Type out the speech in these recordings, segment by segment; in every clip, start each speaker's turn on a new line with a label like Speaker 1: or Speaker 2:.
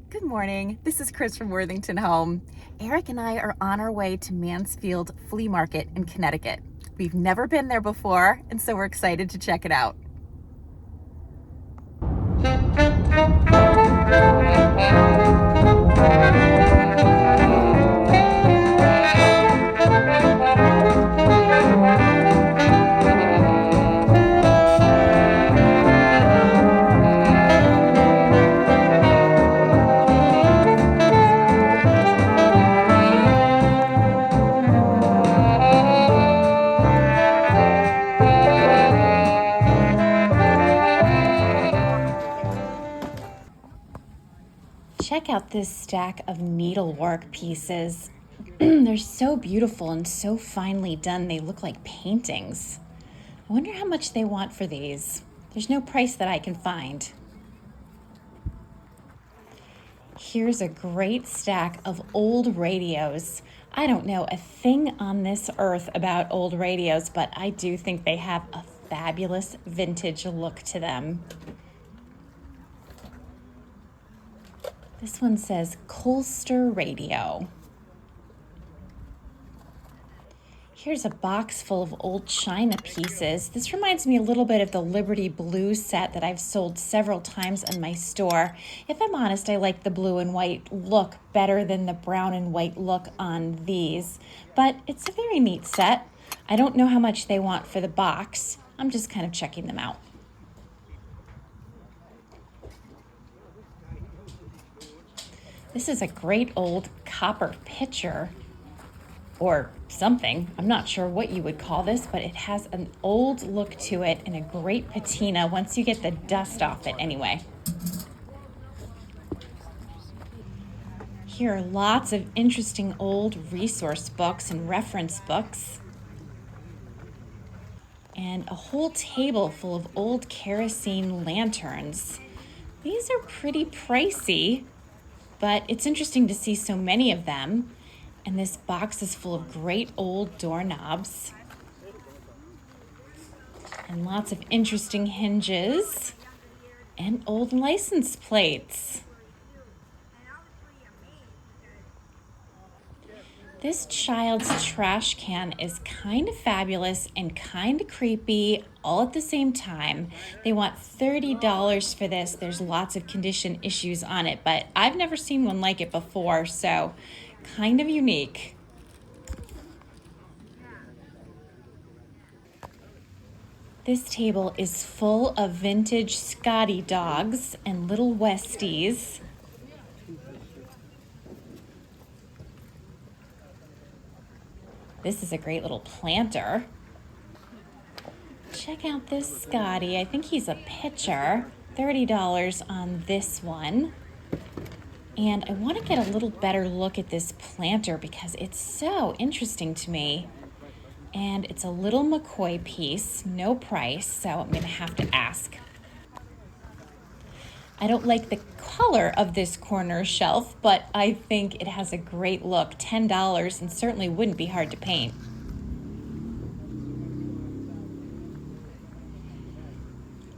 Speaker 1: Good morning. This is Chris from Worthington Home. Eric and I are on our way to Mansfield Flea Market in Connecticut. We've never been there before, and so we're excited to check it out. Check out this stack of needlework pieces. They're so beautiful and so finely done, they look like paintings. I wonder how much they want for these. There's no price that I can find. Here's a great stack of old radios. I don't know a thing on this earth about old radios, but I do think they have a fabulous vintage look to them. This one says Colster Radio. Here's a box full of old china pieces. This reminds me a little bit of the Liberty Blue set that I've sold several times in my store. If I'm honest, I like the blue and white look better than the brown and white look on these, but it's a very neat set. I don't know how much they want for the box. I'm just kind of checking them out. This is a great old copper pitcher or something. I'm not sure what you would call this, but it has an old look to it and a great patina once you get the dust off it anyway. Here are lots of interesting old resource books and reference books. And a whole table full of old kerosene lanterns. These are pretty pricey, but it's interesting to see so many of them. And this box is full of great old doorknobs and lots of interesting hinges and old license plates. This child's trash can is kind of fabulous and kind of creepy all at the same time. They want $30 for this. There's lots of condition issues on it, but I've never seen one like it before, so kind of unique. This table is full of vintage Scotty dogs and little Westies. This is a great little planter. Check out this Scotty. I think he's a pitcher. $30 on this one. And I want to get a little better look at this planter because it's so interesting to me. And it's a little McCoy piece, no price, so I'm going to have to ask. I don't like the color of this corner shelf, but I think it has a great look. $10 and certainly wouldn't be hard to paint.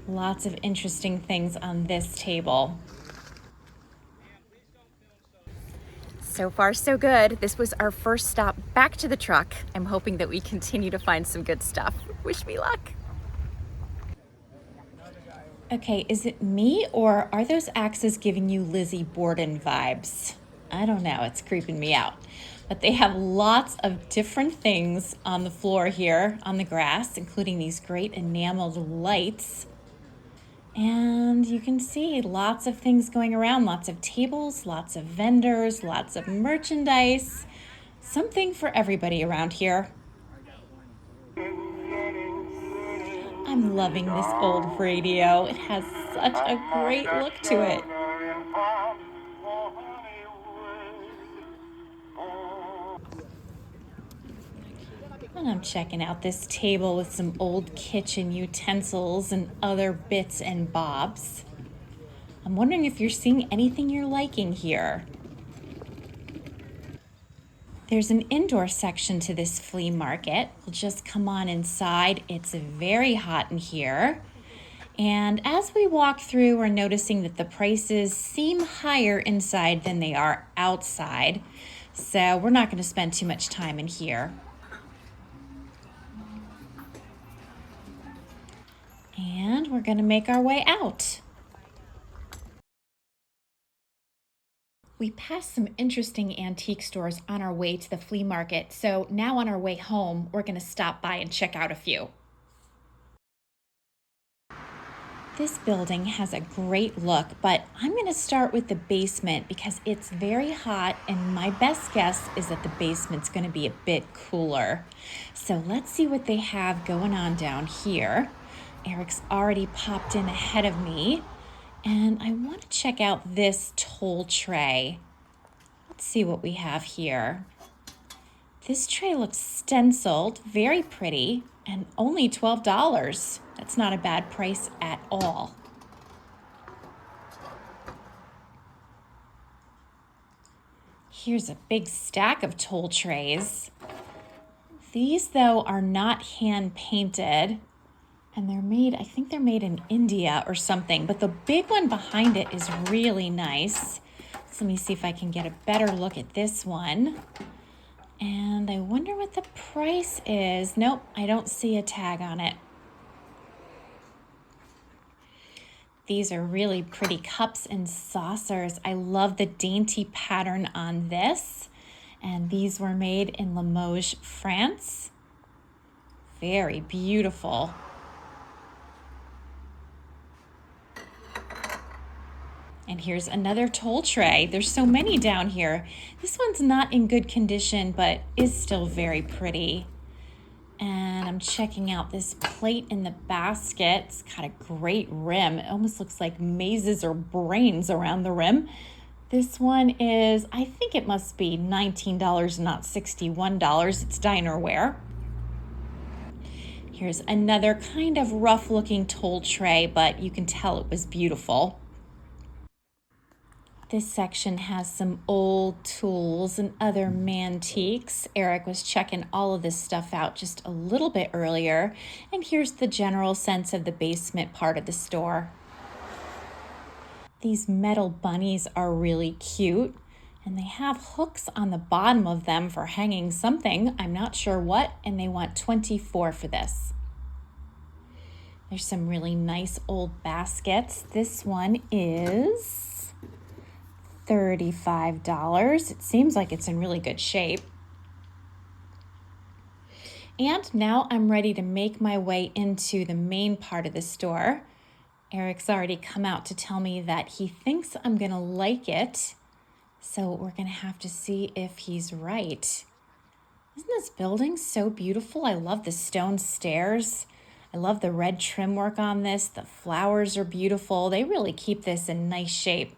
Speaker 1: Lots of interesting things on this table. So far, so good. This was our first stop back to the truck. I'm hoping that we continue to find some good stuff. Wish me luck. Okay, is it me or are those axes giving you Lizzie Borden vibes? I don't know, it's creeping me out. But they have lots of different things on the floor here on the grass, including these great enameled lights. And you can see lots of things going around, lots of tables, lots of vendors, lots of merchandise. Something for everybody around here. I'm loving this old radio. It has such a great look to it. And I'm checking out this table with some old kitchen utensils and other bits and bobs. I'm wondering if you're seeing anything you're liking here. There's an indoor section to this flea market. We'll just come on inside. It's very hot in here. And as we walk through, we're noticing that the prices seem higher inside than they are outside. So we're not going to spend too much time in here. And we're going to make our way out. We passed some interesting antique stores on our way to the flea market, so now on our way home, we're going to stop by and check out a few. This building has a great look, but I'm going to start with the basement because it's very hot and my best guess is that the basement's going to be a bit cooler. So let's see what they have going on down here. Eric's already popped in ahead of me, and I want to check out this toll tray. Let's see what we have here. This tray looks stenciled, very pretty, and only $12. That's not a bad price at all. Here's a big stack of toll trays. These, though, are not hand painted, and they're made, I think they're made in India or something, but the big one behind it is really nice. So let me see if I can get a better look at this one. And I wonder what the price is. Nope, I don't see a tag on it. These are really pretty cups and saucers. I love the dainty pattern on this. And these were made in Limoges, France. Very beautiful. And here's another toll tray. There's so many down here. This one's not in good condition, but is still very pretty. And I'm checking out this plate in the basket. It's got a great rim. It almost looks like mazes or brains around the rim. This one is, I think it must be $19, not $61. It's dinerware. Here's another kind of rough looking toll tray, but you can tell it was beautiful. This section has some old tools and other mantiques. Eric was checking all of this stuff out just a little bit earlier. And here's the general sense of the basement part of the store. These metal bunnies are really cute, and they have hooks on the bottom of them for hanging something. I'm not sure what, and they want $24 for this. There's some really nice old baskets. This one is $35. It seems like it's in really good shape. And now I'm ready to make my way into the main part of the store. Eric's already come out to tell me that he thinks I'm gonna like it. So we're gonna have to see if he's right. Isn't this building so beautiful? I love the stone stairs. I love the red trim work on this. The flowers are beautiful. They really keep this in nice shape.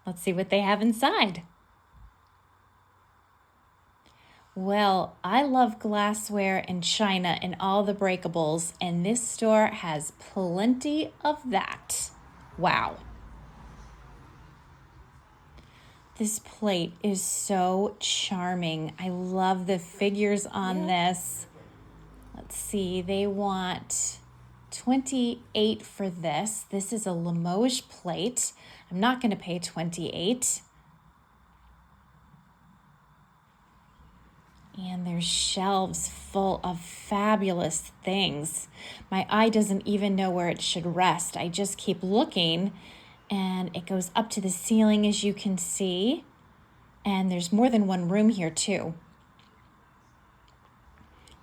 Speaker 1: Let's see what they have inside. Well, I love glassware and china and all the breakables, and this store has plenty of that. Wow. This plate is so charming. I love the figures on this. Let's see, they want $28 for this. This is a Limoges plate. I'm not going to pay $28. And there's shelves full of fabulous things. My eye doesn't even know where it should rest. I just keep looking, and it goes up to the ceiling, as you can see. And there's more than one room here too.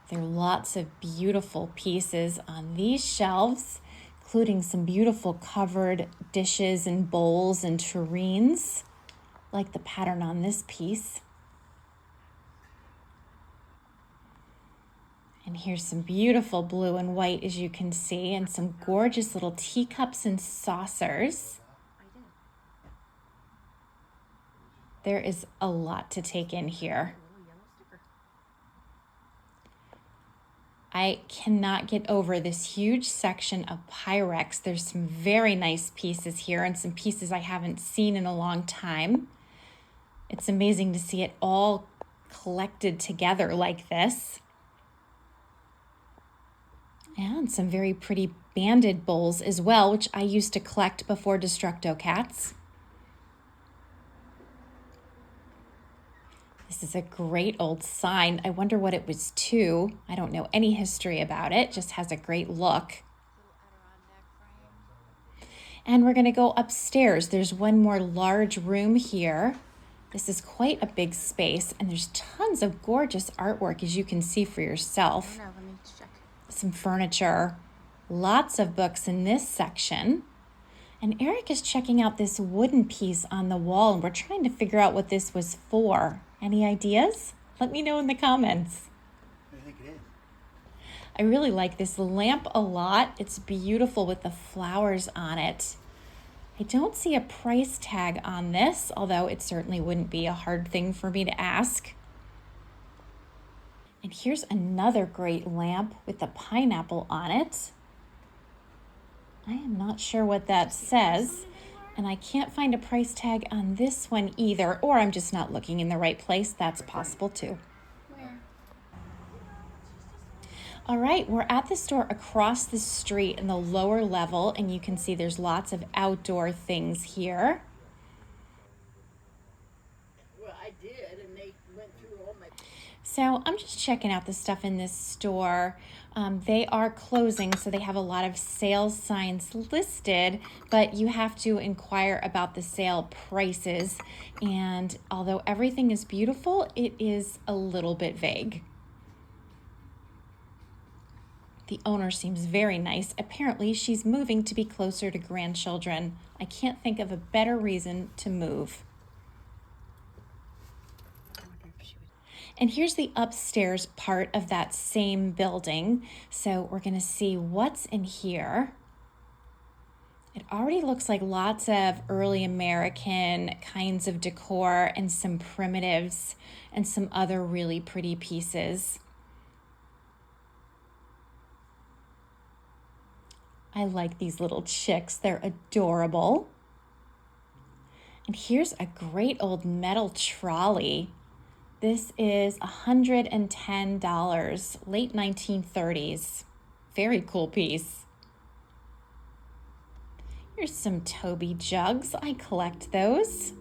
Speaker 1: There are lots of beautiful pieces on these shelves, including some beautiful covered dishes and bowls and tureens, like the pattern on this piece. And here's some beautiful blue and white, as you can see, and some gorgeous little teacups and saucers. There is a lot to take in here. I cannot get over this huge section of Pyrex. There's some very nice pieces here and some pieces I haven't seen in a long time. It's amazing to see it all collected together like this. And some very pretty banded bowls as well, which I used to collect before Destructo Cats. This is a great old sign. I wonder what it was to. I don't know any history about it, just has a great look. And we're gonna go upstairs. There's one more large room here. This is quite a big space, and there's tons of gorgeous artwork, as you can see for yourself.
Speaker 2: Let me check.
Speaker 1: Some furniture, lots of books in this section. And Eric is checking out this wooden piece on the wall, and we're trying to figure out what this was for. Any ideas? Let me know in the comments.
Speaker 3: What do you think it is?
Speaker 1: I really like this lamp a lot. It's beautiful with the flowers on it. I don't see a price tag on this, although it certainly wouldn't be a hard thing for me to ask. And here's another great lamp with the pineapple on it. I am not sure what that says, and I can't find a price tag on this one either, or I'm just not looking in the right place. That's possible too.
Speaker 2: Where?
Speaker 1: All right, we're at the store across the street in the lower level, and you can see there's lots of outdoor things here.
Speaker 2: Well, I did, and they went through all my...
Speaker 1: So I'm just checking out the stuff in this store. They are closing, so they have a lot of sales signs listed, but you have to inquire about the sale prices. And although everything is beautiful, it is a little bit vague. The owner seems very nice. Apparently, she's moving to be closer to grandchildren. I can't think of a better reason to move. And here's the upstairs part of that same building. So we're gonna see what's in here. It already looks like lots of early American kinds of decor and some primitives and some other really pretty pieces. I like these little chicks, they're adorable. And here's a great old metal trolley. This is $110, late 1930s. Very cool piece. Here's some Toby jugs. I collect those.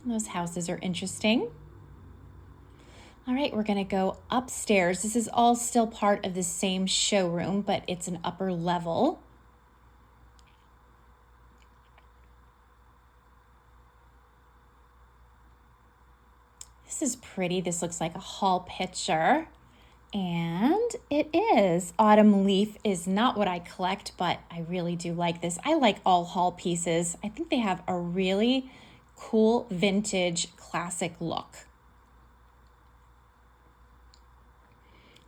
Speaker 1: Those houses are interesting. All right, we're gonna go upstairs. This is all still part of the same showroom, but it's an upper level. This is pretty. This looks like a hall picture. And it is. Autumn leaf is not what I collect, but I really do like this. I like all hall pieces. I think they have a really cool vintage classic look.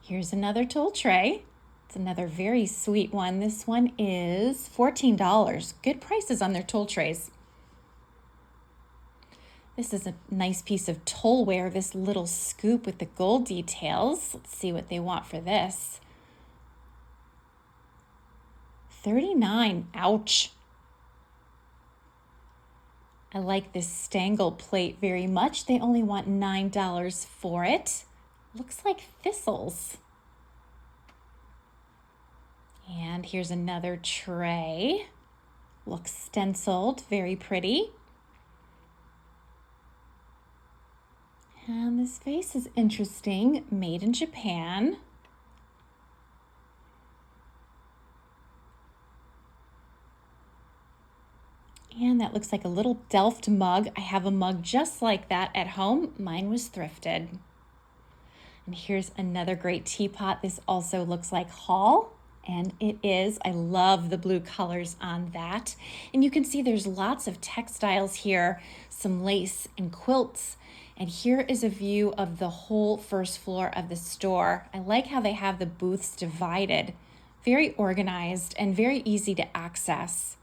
Speaker 1: Here's another tool tray. It's another very sweet one. This one is $14. Good prices on their tool trays. This is a nice piece of toolware, this little scoop with the gold details. Let's see what they want for this. $39, ouch. I like this stangle plate very much. They only want $9 for it. Looks like thistles. And here's another tray. Looks stenciled, very pretty. And this vase is interesting, made in Japan. And that looks like a little Delft mug. I have a mug just like that at home. Mine was thrifted. And here's another great teapot. This also looks like haul. And it is. I love the blue colors on that. And you can see there's lots of textiles here, some lace and quilts. And here is a view of the whole first floor of the store. I like how they have the booths divided. Very organized and very easy to access.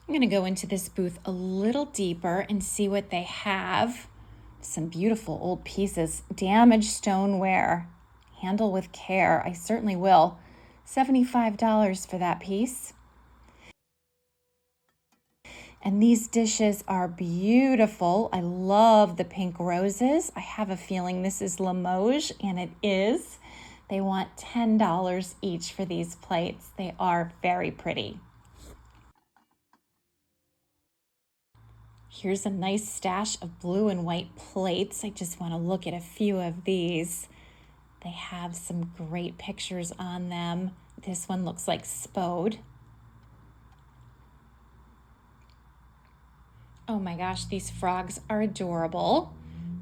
Speaker 1: I'm gonna go into this booth a little deeper and see what they have. Some beautiful old pieces. Damaged stoneware. Handle with care. I certainly will. $75 for that piece. And these dishes are beautiful. I love the pink roses. I have a feeling this is Limoges, and it is. They want $10 each for these plates. They are very pretty. Here's a nice stash of blue and white plates. I just want to look at a few of these. They have some great pictures on them. This one looks like Spode. Oh my gosh, these frogs are adorable.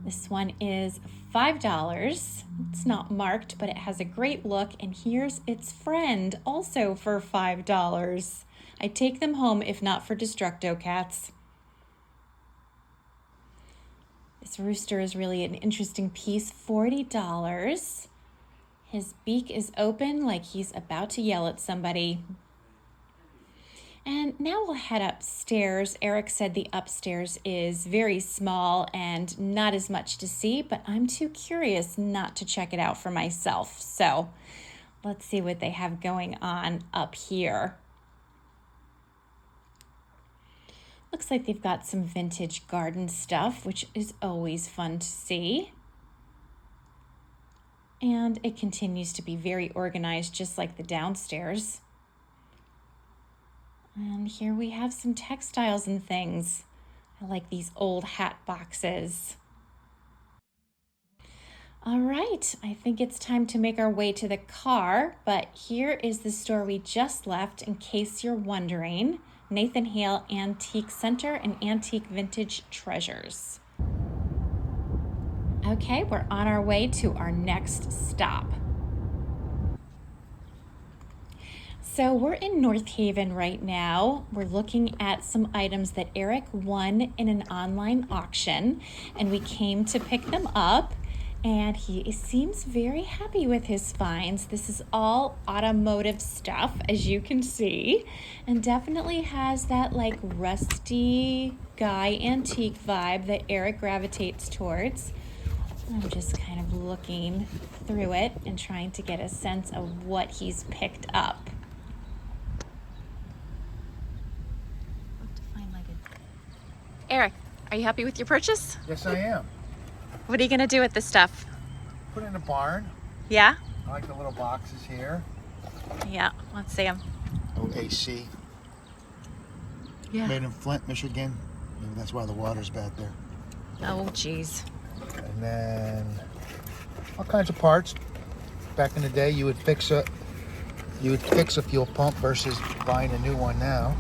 Speaker 1: This one is $5. It's not marked, but it has a great look. And here's its friend, also for $5. I'd take them home if not for Destructo cats. This rooster is really an interesting piece, $40. His beak is open like he's about to yell at somebody. And now we'll head upstairs. Eric said the upstairs is very small and not as much to see, but I'm too curious not to check it out for myself. So let's see what they have going on up here. Looks like they've got some vintage garden stuff, which is always fun to see. And it continues to be very organized, just like the downstairs. And here we have some textiles and things. I like these old hat boxes. All right, I think it's time to make our way to the car, but here is the store we just left in case you're wondering. Nathan Hale Antique Center and Antique Vintage Treasures. Okay, we're on our way to our next stop. So we're in North Haven right now. We're looking at some items that Eric won in an online auction, and we came to pick them up, and he seems very happy with his finds. This is all automotive stuff, as you can see, and definitely has that like rusty guy antique vibe that Eric gravitates towards. I'm just kind of looking through it and trying to get a sense of what he's picked up. Eric, are you happy with your purchase?
Speaker 3: Yes, I am.
Speaker 1: What are you going to do with this stuff?
Speaker 3: Put it in a barn.
Speaker 1: Yeah?
Speaker 3: I like the little boxes here.
Speaker 1: Yeah, let's see them.
Speaker 3: OAC.
Speaker 1: Yeah.
Speaker 3: Made in Flint, Michigan. Maybe that's why the water's bad there.
Speaker 1: Oh, geez.
Speaker 3: And then all kinds of parts. Back in the day, you would fix a fuel pump versus buying a new one now.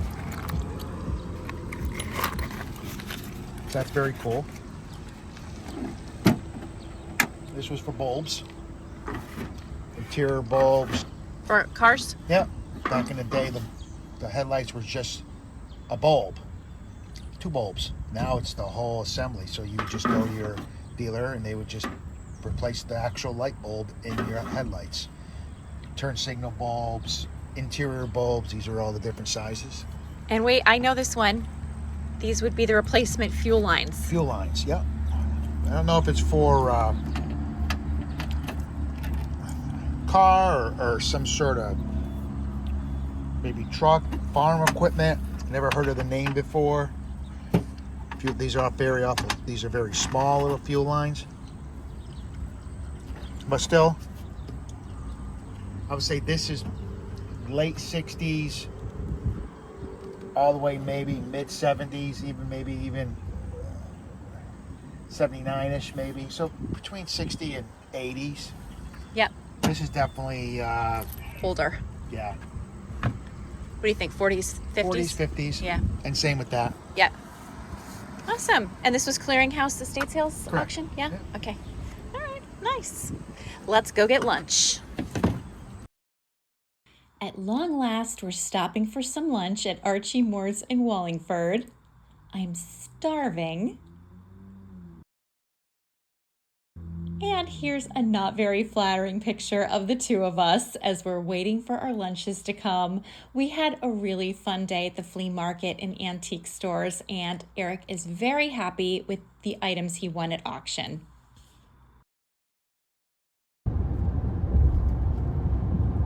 Speaker 3: That's very cool. This was for bulbs. Interior bulbs.
Speaker 1: For cars?
Speaker 3: Yeah. Back in the day, the headlights were just a bulb. 2 bulbs. Now it's the whole assembly. So you would just go to your dealer and they would just replace the actual light bulb in your headlights. Turn signal bulbs, interior bulbs. These are all the different sizes.
Speaker 1: And wait, I know this one. These would be the replacement fuel lines.
Speaker 3: Fuel lines, yeah. I don't know if it's for car or some sort of maybe truck, farm equipment. Never heard of the name before. These are very small little fuel lines. But still, I would say this is late 60s. All the way maybe mid 70s, even 79ish maybe. So between 60 and 80s.
Speaker 1: Yep.
Speaker 3: This is definitely
Speaker 1: Older.
Speaker 3: yeah.
Speaker 1: What do you think? 40s, 50s?
Speaker 3: 40s, 50s.
Speaker 1: Yeah.
Speaker 3: And same with that.
Speaker 1: Yeah. Awesome. And this was Clearinghouse Estate Sales
Speaker 3: Correct.
Speaker 1: auction? Yeah?
Speaker 3: Yeah.
Speaker 1: Okay. All right. Nice. Let's go get lunch. At long last, we're stopping for some lunch at Archie Moore's in Wallingford. I'm starving. And here's a not very flattering picture of the two of us as we're waiting for our lunches to come. We had a really fun day at the flea market and antique stores, and Eric is very happy with the items he won at auction.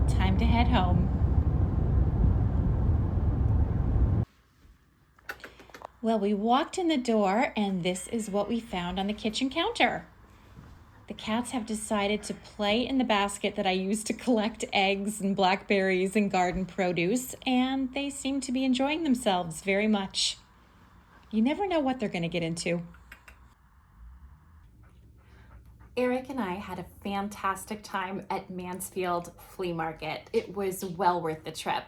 Speaker 1: Time to head home. Well, we walked in the door and this is what we found on the kitchen counter. The cats have decided to play in the basket that I use to collect eggs and blackberries and garden produce, and they seem to be enjoying themselves very much. You never know what they're going to get into. Eric and I had a fantastic time at Mansfield Flea Market. It was well worth the trip.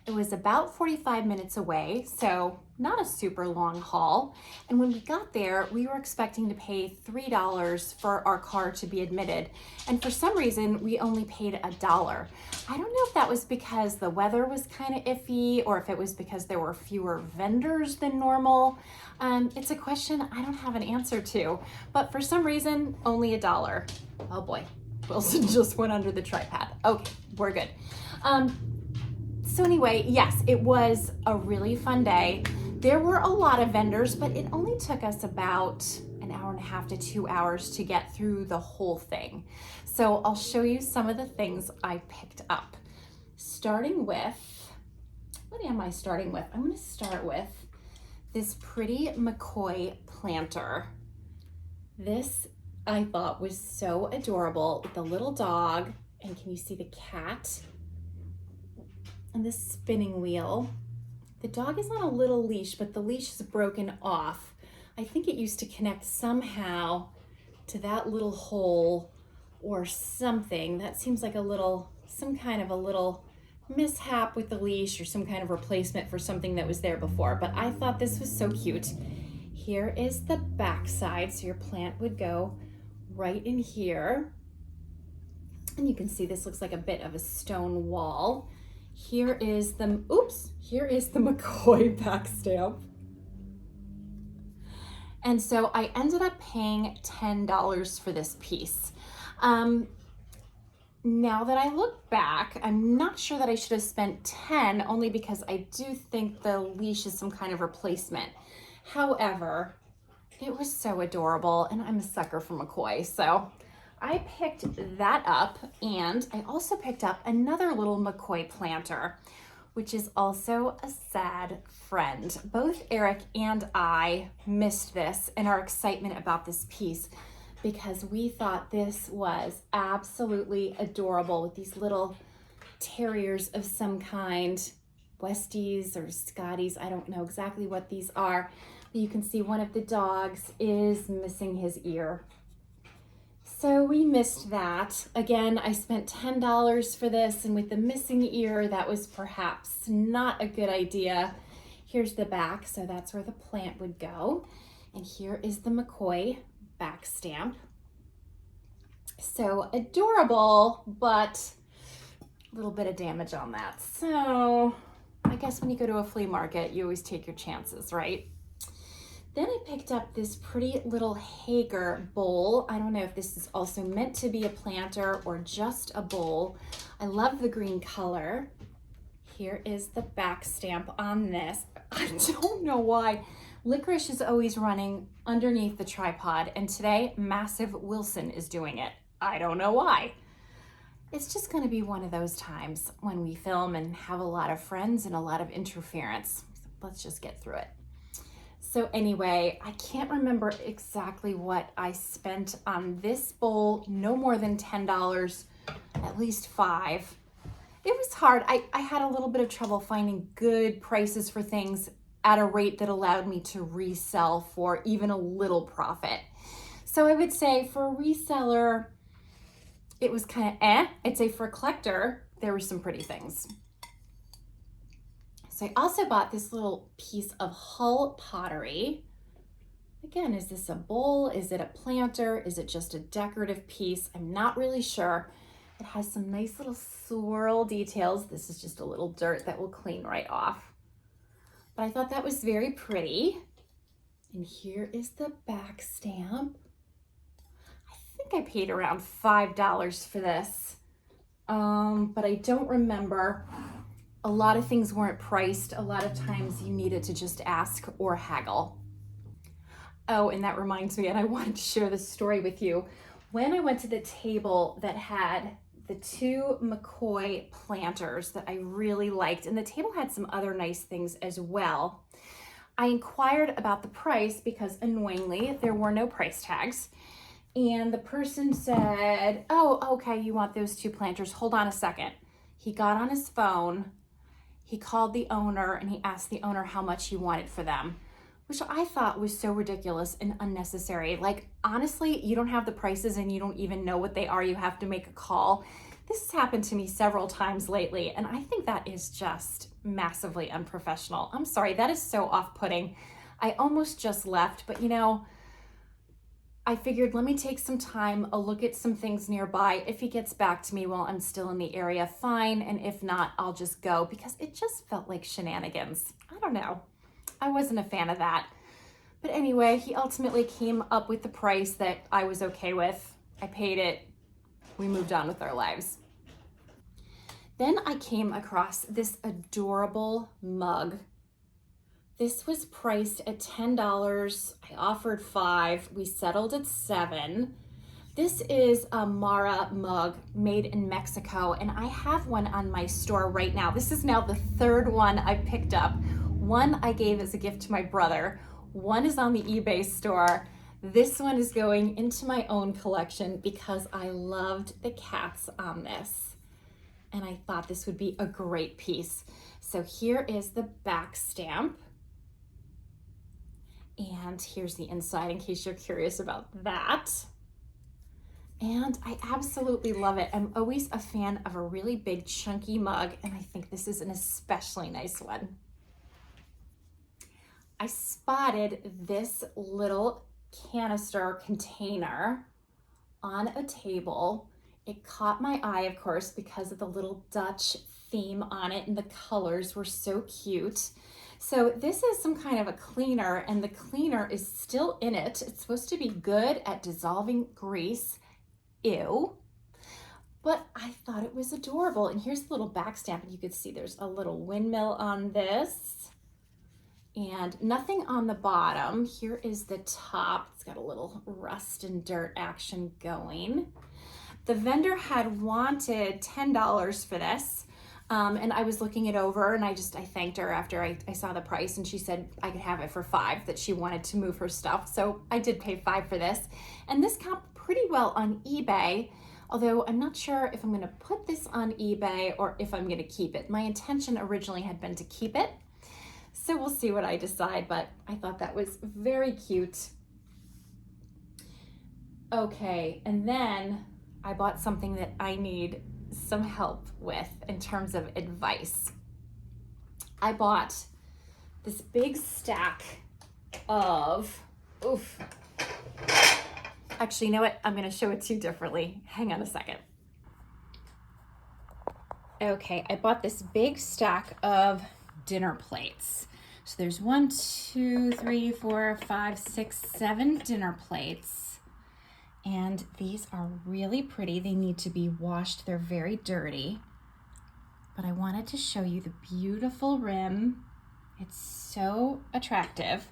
Speaker 1: It was about 45 minutes away, so not a super long haul. And when we got there, we were expecting to pay $3 for our car to be admitted. And for some reason, we only paid $1. I don't know if that was because the weather was kind of iffy or if it was because there were fewer vendors than normal. It's a question I don't have an answer to, but for some reason, only $1. Oh boy, Wilson just went under the tripod. Okay, we're good. So anyway, yes, it was a really fun day. There were a lot of vendors, but it only took us about an hour and a half to 2 hours to get through the whole thing. So I'll show you some of the things I picked up. Starting with, what am I starting with? I'm gonna start with this pretty McCoy Planter. This I thought was so adorable with the little dog, and can you see the cat? And the spinning wheel. The dog is on a little leash, but the leash is broken off. I think it used to connect somehow to that little hole or something. That seems like some kind of a little mishap with the leash or some kind of replacement for something that was there before. But I thought this was so cute. Here is the back side, so your plant would go right in here. And you can see this looks like a bit of a stone wall. Here is the McCoy back stamp. And so I ended up paying $10 for this piece. Now that I look back, I'm not sure that I should have spent $10, only because I do think the leash is some kind of replacement. However, it was so adorable, and I'm a sucker for McCoy, so I picked that up, and I also picked up another little McCoy Planter, which is also a sad friend. Both Eric and I missed this in our excitement about this piece because we thought this was absolutely adorable with these little terriers of some kind, Westies or Scotties. I don't know exactly what these are, but you can see one of the dogs is missing his ear. So we missed that. Again, I spent $10 for this, and with the missing ear, that was perhaps not a good idea. Here's the back, so that's where the plant would go. And here is the McCoy back stamp. So adorable, but a little bit of damage on that. So I guess when you go to a flea market, you always take your chances, right? Then I picked up this pretty little Hager bowl. I don't know if this is also meant to be a planter or just a bowl. I love the green color. Here is the back stamp on this. I don't know why. Licorice is always running underneath the tripod, and today Massive Wilson is doing it. I don't know why. It's just gonna be one of those times when we film and have a lot of friends and a lot of interference. Let's just get through it. So anyway, I can't remember exactly what I spent on this bowl. No more than $10, at least $5. It was hard. I had a little bit of trouble finding good prices for things at a rate that allowed me to resell for even a little profit. So I would say for a reseller, it was kind of I'd say for a collector, there were some pretty things. So I also bought this little piece of Hull pottery. Again, is this a bowl? Is it a planter? Is it just a decorative piece? I'm not really sure. It has some nice little swirl details. This is just a little dirt that will clean right off. But I thought that was very pretty. And here is the back stamp. I think I paid around $5 for this, but I don't remember. A lot of things weren't priced. A lot of times you needed to just ask or haggle. Oh, and that reminds me, and I wanted to share this story with you. When I went to the table that had the two McCoy planters that I really liked, and the table had some other nice things as well, I inquired about the price because annoyingly, there were no price tags. And the person said, oh, okay, you want those 2 planters. Hold on a second. He got on his phone, he called the owner, and he asked the owner how much he wanted for them, which I thought was so ridiculous and unnecessary. Like, honestly, you don't have the prices and you don't even know what they are. You have to make a call. This has happened to me several times lately, and I think that is just massively unprofessional. I'm sorry, that is so off-putting. I almost just left, but you know, I figured, let me take some time, I'll look at some things nearby. If he gets back to me while I'm still in the area, fine. And if not, I'll just go, because it just felt like shenanigans. I don't know. I wasn't a fan of that. But anyway, he ultimately came up with the price that I was okay with. I paid it. We moved on with our lives. Then I came across this adorable mug. This was priced at $10. I offered $5. We settled at $7. This is a Mara mug made in Mexico, and I have one on my store right now. This is now the 3rd one I picked up. One I gave as a gift to my brother. One is on the eBay store. This one is going into my own collection because I loved the cats on this. And I thought this would be a great piece. So here is the back stamp. And here's the inside in case you're curious about that. And I absolutely love it. I'm always a fan of a really big chunky mug, and I think this is an especially nice one. I spotted this little canister container on a table. It caught my eye, of course, because of the little Dutch theme on it, and the colors were so cute. So this is some kind of a cleaner, and the cleaner is still in it. It's supposed to be good at dissolving grease. Ew. But I thought it was adorable. And here's the little back stamp, and you can see there's a little windmill on this and nothing on the bottom. Here is the top. It's got a little rust and dirt action going. The vendor had wanted $10 for this. And I was looking it over, and I thanked her after I saw the price, and she said I could have it for $5, that she wanted to move her stuff. So I did pay $5 for this. And this comped pretty well on eBay, although I'm not sure if I'm gonna put this on eBay or if I'm gonna keep it. My intention originally had been to keep it. So we'll see what I decide, but I thought that was very cute. Okay, and then I bought something that I need some help with in terms of advice. I bought this big stack of, actually, you know what? I'm going to show it to you differently. Hang on a second. Okay, I bought this big stack of dinner plates. So there's 1, 2, 3, 4, 5, 6, 7 dinner plates. And these are really pretty. They need to be washed. They're very dirty. But I wanted to show you the beautiful rim. It's so attractive.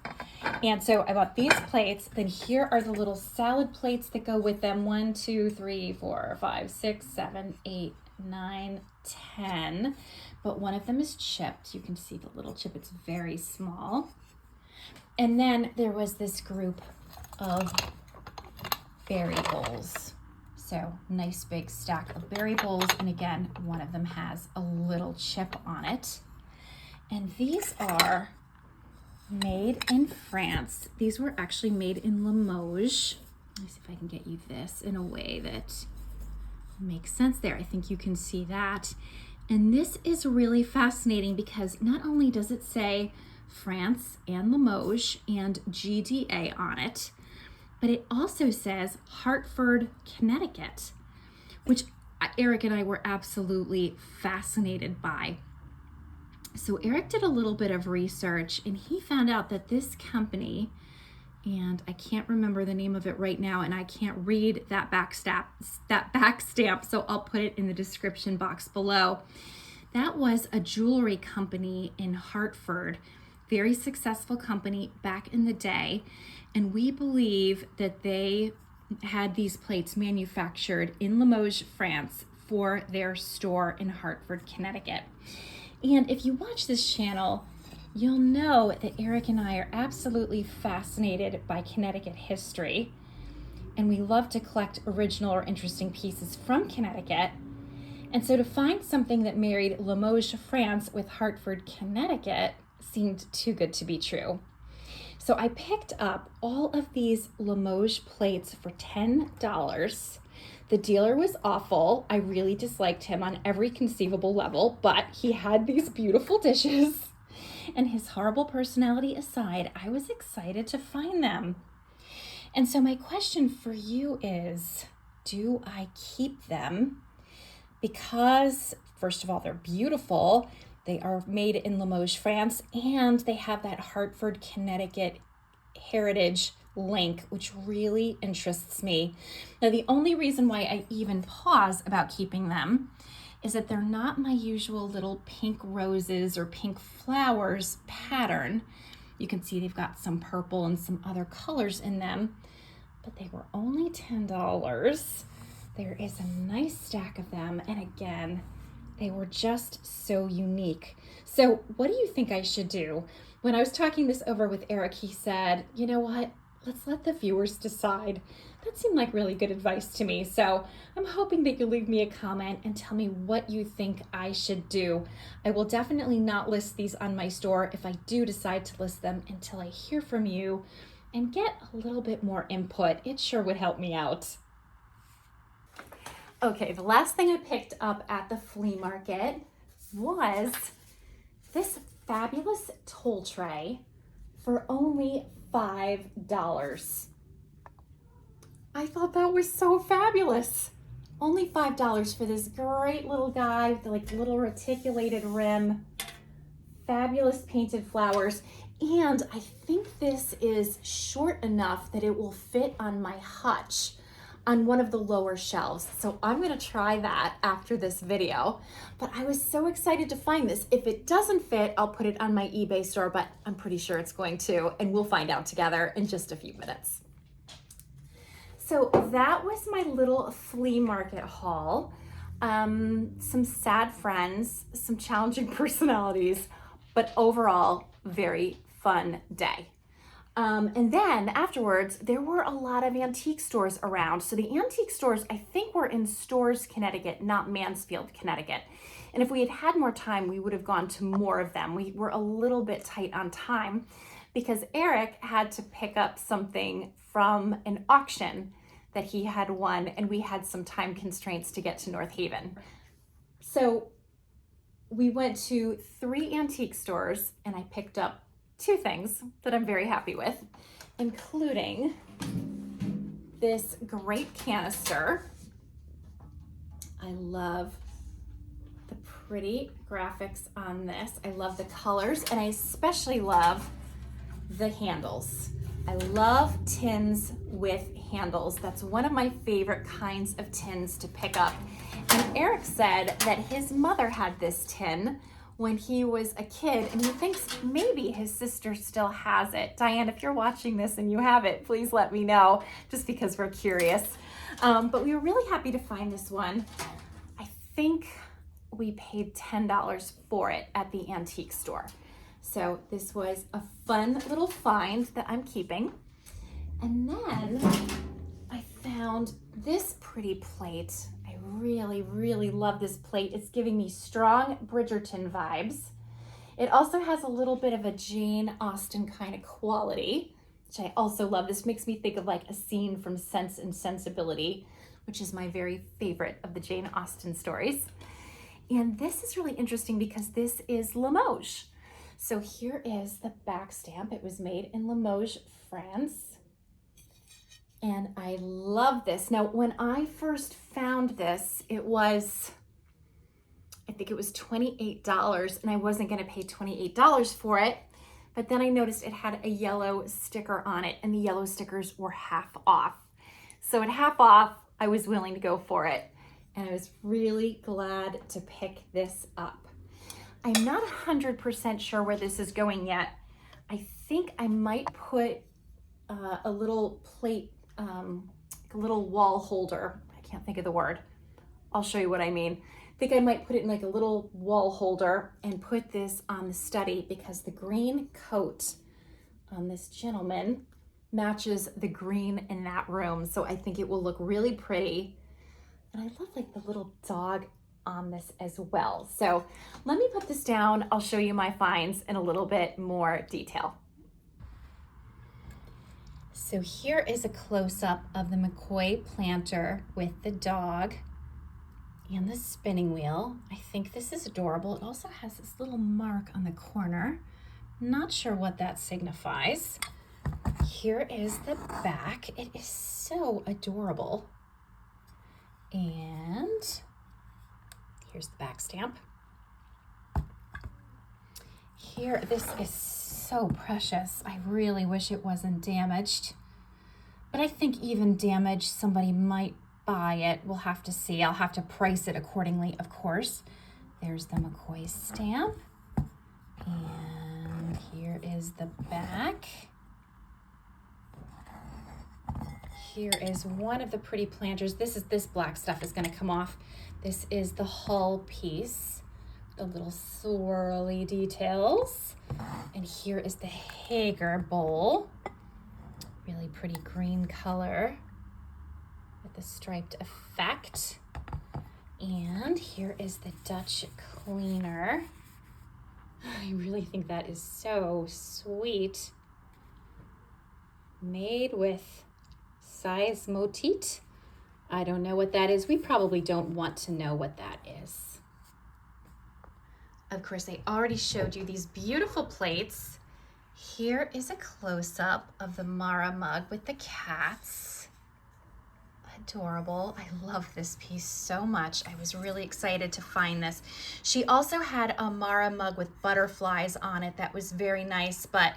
Speaker 1: And so I bought these plates. Then here are the little salad plates that go with them. 1, 2, 3, 4, 5, 6, 7, 8, 9, 10. But one of them is chipped. You can see the little chip. It's very small. And then there was this group of berry bowls. So nice big stack of berry bowls. And again, one of them has a little chip on it. And these are made in France. These were actually made in Limoges. Let me see if I can get you this in a way that makes sense there. I think you can see that. And this is really fascinating because not only does it say France and Limoges and GDA on it, but it also says Hartford, Connecticut, which Eric and I were absolutely fascinated by. So Eric did a little bit of research, and he found out that this company, and I can't remember the name of it right now, and I can't read that back stamp, so I'll put it in the description box below. That was a jewelry company in Hartford, very successful company back in the day. And we believe that they had these plates manufactured in Limoges, France for their store in Hartford, Connecticut. And if you watch this channel, you'll know that Eric and I are absolutely fascinated by Connecticut history. and we love to collect original or interesting pieces from Connecticut. And so to find something that married Limoges, France with Hartford, Connecticut seemed too good to be true. So I picked up all of these Limoges plates for $10. The dealer was awful. I really disliked him on every conceivable level, but he had these beautiful dishes. And his horrible personality aside, I was excited to find them. And so my question for you is, do I keep them? Because, first of all, they're beautiful. They are made in Limoges, France, and they have that Hartford, Connecticut heritage link, which really interests me. Now, the only reason why I even pause about keeping them is that they're not my usual little pink roses or pink flowers pattern. You can see they've got some purple and some other colors in them, but they were only $10. There is a nice stack of them, and again, they were just so unique. So what do you think I should do? When I was talking this over with Eric, he said, you know what? Let's let the viewers decide. That seemed like really good advice to me. So I'm hoping that you'll leave me a comment and tell me what you think I should do. I will definitely not list these on my store if I do decide to list them until I hear from you and get a little bit more input. It sure would help me out. Okay, the last thing I picked up at the flea market was this fabulous toll tray for only $5. I thought that was so fabulous. Only $5 for this great little guy with the little reticulated rim, fabulous painted flowers. And I think this is short enough that it will fit on my hutch on one of the lower shelves. So I'm gonna try that after this video. But I was so excited to find this. If it doesn't fit, I'll put it on my eBay store, but I'm pretty sure it's going to, and we'll find out together in just a few minutes. So that was my little flea market haul. Some sad friends, some challenging personalities, but overall, very fun day. And then afterwards, there were a lot of antique stores around. So the antique stores, I think, were in Stores, Connecticut, not Mansfield, Connecticut. And if we had had more time, we would have gone to more of them. We were a little bit tight on time because Eric had to pick up something from an auction that he had won, and we had some time constraints to get to North Haven. So we went to 3 antique stores, and I picked up 2 things that I'm very happy with, including this great canister. I love the pretty graphics on this. I love the colors, and I especially love the handles. I love tins with handles. That's one of my favorite kinds of tins to pick up. And Eric said that his mother had this tin when he was a kid, and he thinks maybe his sister still has it. Diane, if you're watching this and you have it, please let me know, just because we're curious. But we were really happy to find this one. I think we paid $10 for it at the antique store. So this was a fun little find that I'm keeping. And then I found this pretty plate. I really, really love this plate. It's giving me strong Bridgerton vibes. It also has a little bit of a Jane Austen kind of quality, which I also love. This makes me think of like a scene from Sense and Sensibility, which is my very favorite of the Jane Austen stories. And this is really interesting because this is Limoges. So here is the back stamp. It was made in Limoges, France. And I love this. Now, when I first found this, it was, I think it was $28, and I wasn't gonna pay $28 for it. But then I noticed it had a yellow sticker on it, and the yellow stickers were half off. So at half off, I was willing to go for it. And I was really glad to pick this up. I'm not 100% sure where this is going yet. I think I might put a little plate, a little wall holder. I can't think of the word. I'll show you what I mean. I think I might put it in like a little wall holder and put this on the study, because the green coat on this gentleman matches the green in that room. So I think it will look really pretty. And I love like the little dog on this as well. So let me put this down. I'll show you my finds in a little bit more detail. So here is a close-up of the McCoy Planter with the dog and the spinning wheel. I think this is adorable. It also has this little mark on the corner. Not sure what that signifies. Here is the back. It is so adorable. And here's the back stamp. Here, this is so precious. I really wish it wasn't damaged. But I think even damaged, somebody might buy it. We'll have to see. I'll have to price it accordingly, of course. There's the McCoy stamp. And here is the back. Here is one of the pretty planters. This black stuff is going to come off. This is the hull piece, the little swirly details. And here is the Hager bowl. Really pretty green color with the striped effect. And here is the Dutch cleaner. I really think that is so sweet. Made with size motif. I don't know what that is. We probably don't want to know what that is. Of course, I already showed you these beautiful plates. Here is a close-up of the Mara mug with the cats. Adorable. I love this piece so much. I was really excited to find this. She also had a Mara mug with butterflies on it that was very nice, but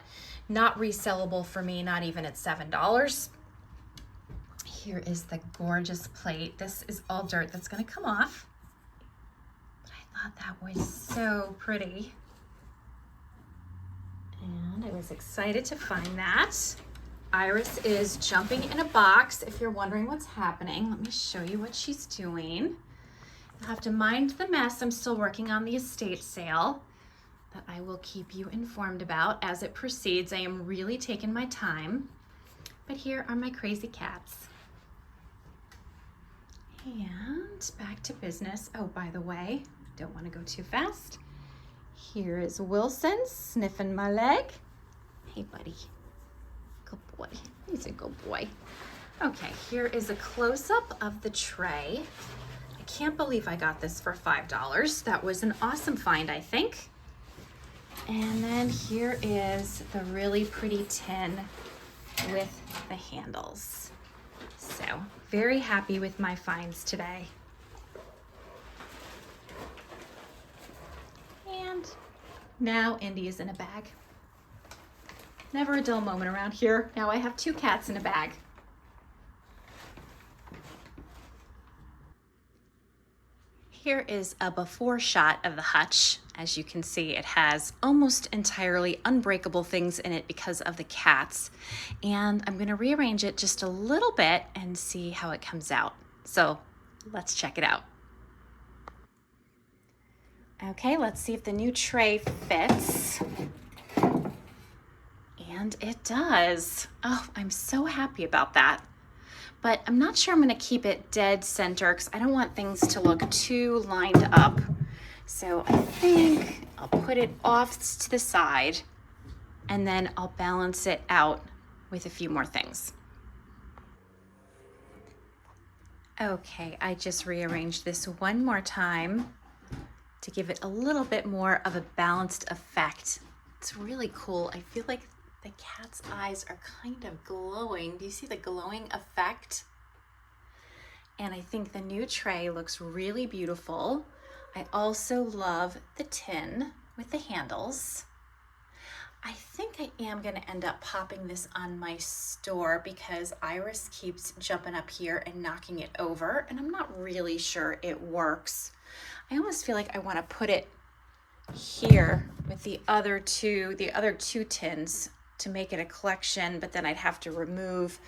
Speaker 1: not resellable for me, not even at $7. Here is the gorgeous plate. This is all dirt that's going to come off. But I thought that was so pretty. And I was excited to find that. Iris is jumping in a box. If you're wondering what's happening, let me show you what she's doing. You'll have to mind the mess. I'm still working on the estate sale that I will keep you informed about as it proceeds. I am really taking my time. But here are my crazy cats. And back to business. Oh, by the way, don't want to go too fast. Here is Wilson sniffing my leg. Hey, buddy. Good boy. He's a good boy. Okay, here is a close-up of the tray. I can't believe I got this for $5. That was an awesome find, I think. And then here is the really pretty tin with the handles. So, very happy with my finds today. And now Indy is in a bag. Never a dull moment around here. Now I have 2 cats in a bag. Here is a before shot of the hutch. As you can see, it has almost entirely unbreakable things in it because of the cats. And I'm going to rearrange it just a little bit and see how it comes out. So let's check it out. Okay, let's see if the new tray fits. And it does. Oh, I'm so happy about that. But I'm not sure I'm going to keep it dead center because I don't want things to look too lined up. So I think I'll put it off to the side and then I'll balance it out with a few more things. Okay, I just rearranged this one more time to give it a little bit more of a balanced effect. It's really cool. I feel like the cat's eyes are kind of glowing. Do you see the glowing effect? And I think the new tray looks really beautiful. I also love the tin with the handles. I think I am going to end up popping this on my store because Iris keeps jumping up here and knocking it over, and I'm not really sure it works. I almost feel like I want to put it here with the other two tins to make it a collection, but then I'd have to remove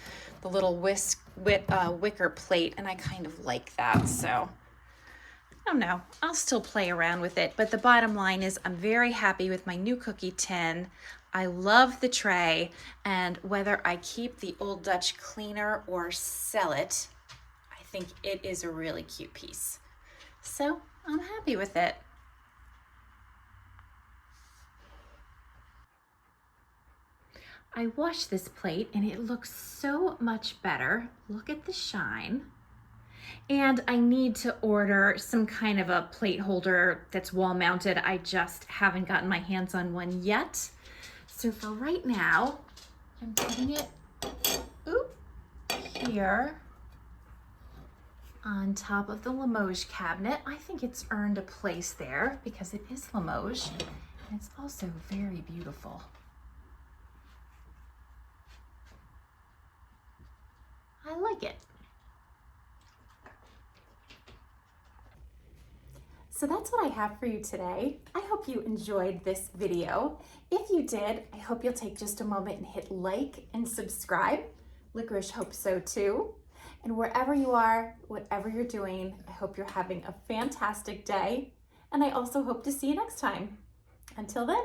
Speaker 1: the little wicker plate, and I kind of like that, so I don't know. I'll still play around with it, but the bottom line is I'm very happy with my new cookie tin. I love the tray, and whether I keep the Old Dutch cleaner or sell it, I think it is a really cute piece. So I'm happy with it. I washed this plate and it looks so much better. Look at the shine. And I need to order some kind of a plate holder that's wall mounted. I just haven't gotten my hands on one yet. So for right now, I'm putting it here on top of the Limoges cabinet. I think it's earned a place there because it is Limoges and it's also very beautiful. I like it. So that's what I have for you today. I hope you enjoyed this video. If you did, I hope you'll take just a moment and hit like and subscribe. Licorice hopes so too. And wherever you are, whatever you're doing, I hope you're having a fantastic day. And I also hope to see you next time. Until then.